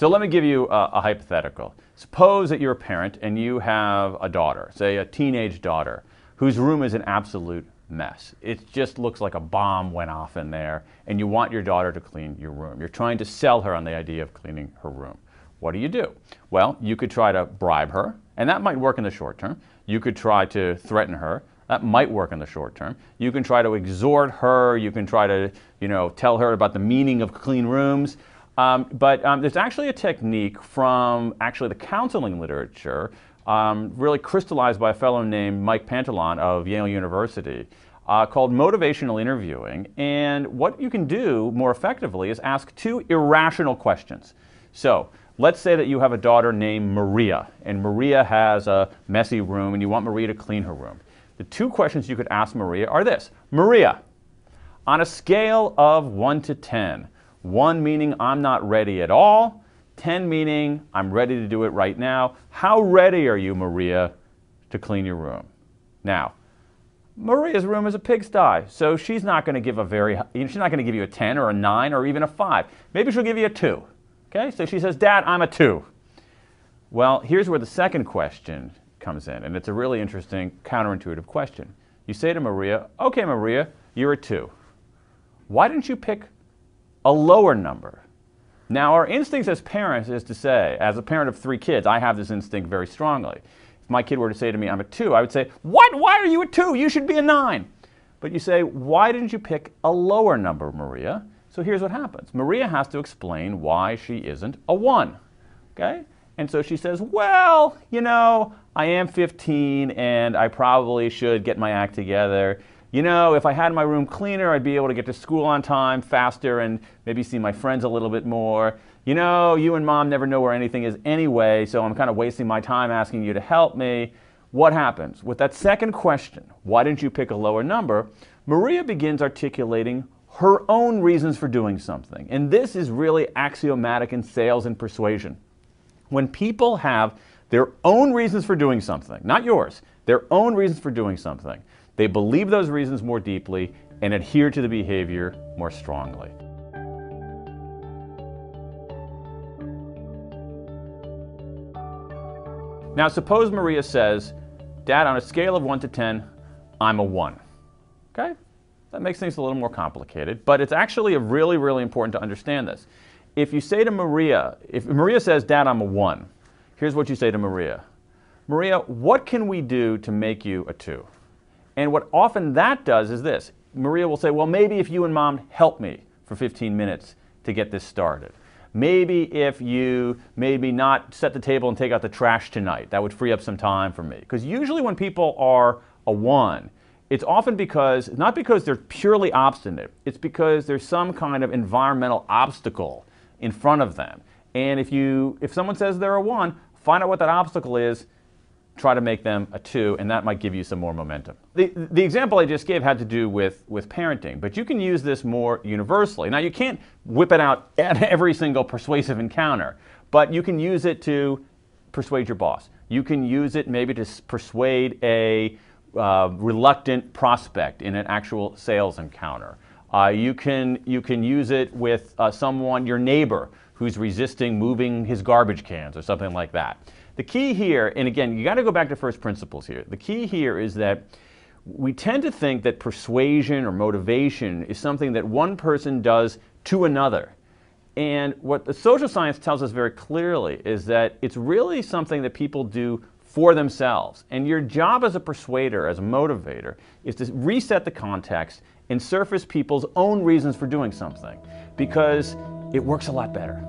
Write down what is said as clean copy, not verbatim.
So let me give you a hypothetical. Suppose that you're a parent and you have a daughter, say a teenage daughter, whose room is an absolute mess. It just looks like a bomb went off in there, and you want your daughter to clean your room. You're trying to sell her on the idea of cleaning her room. What do? Well, you could try to bribe her, and that might work in the short term. You could try to threaten her. That might work in the short term. You can try to exhort her. You can try to, tell her about the meaning of clean rooms. But there's actually a technique from the counseling literature, really crystallized by a fellow named Mike Pantalon of Yale University, called motivational interviewing. And what you can do more effectively is ask two irrational questions. So let's say that you have a daughter named Maria, and Maria has a messy room, and you want Maria to clean her room. The two questions you could ask Maria are this. Maria, on a scale of 1 to 10, 1 meaning I'm not ready at all, 10 meaning I'm ready to do it right now, how ready are you, Maria, to clean your room? Now, Maria's room is a pigsty, so she's not going to give you a 10 or a 9 or even a 5. Maybe she'll give you a 2. Okay, so she says, Dad, I'm a 2. Well, here's where the second question comes in, and it's a really interesting counterintuitive question. You say to Maria, okay, Maria, you're a 2. Why didn't you pick a lower number? Now, our instincts as parents is to say, as a parent of 3 kids, I have this instinct very strongly. If my kid were to say to me, I'm a 2, I would say, what? Why are you a 2? You should be a 9. But you say, why didn't you pick a lower number, Maria? So here's what happens. Maria has to explain why she isn't a 1. Okay? And so she says, well, I am 15 and I probably should get my act together. If I had my room cleaner, I'd be able to get to school on time faster and maybe see my friends a little bit more. You and Mom never know where anything is anyway, so I'm kind of wasting my time asking you to help me. What happens? With that second question, why didn't you pick a lower number, Maria begins articulating her own reasons for doing something. And this is really axiomatic in sales and persuasion. When people have their own reasons for doing something, not yours, their own reasons for doing something, they believe those reasons more deeply and adhere to the behavior more strongly. Now suppose Maria says, Dad, on a scale of 1 to 10, I'm a 1. Okay? That makes things a little more complicated, but it's actually really, really important to understand this. If you say to Maria, if Maria says, Dad, I'm a 1, here's what you say to Maria. Maria, what can we do to make you a 2? And what often that does is this. Maria will say, well, maybe if you and Mom help me for 15 minutes to get this started. Maybe if you maybe not set the table and take out the trash tonight, that would free up some time for me. Because usually when people are a 1, it's often not because they're purely obstinate, it's because there's some kind of environmental obstacle in front of them. And if someone says they're a 1, find out what that obstacle is, try to make them a 2, and that might give you some more momentum. The example I just gave had to do with parenting, but you can use this more universally. Now, you can't whip it out at every single persuasive encounter, but you can use it to persuade your boss. You can use it maybe to persuade a reluctant prospect in an actual sales encounter. You can use it with someone, your neighbor, who's resisting moving his garbage cans or something like that. The key here, and again, you got to go back to first principles here. The key here is that we tend to think that persuasion or motivation is something that one person does to another. And what the social science tells us very clearly is that it's really something that people do for themselves. And your job as a persuader, as a motivator, is to reset the context and surface people's own reasons for doing something, because it works a lot better.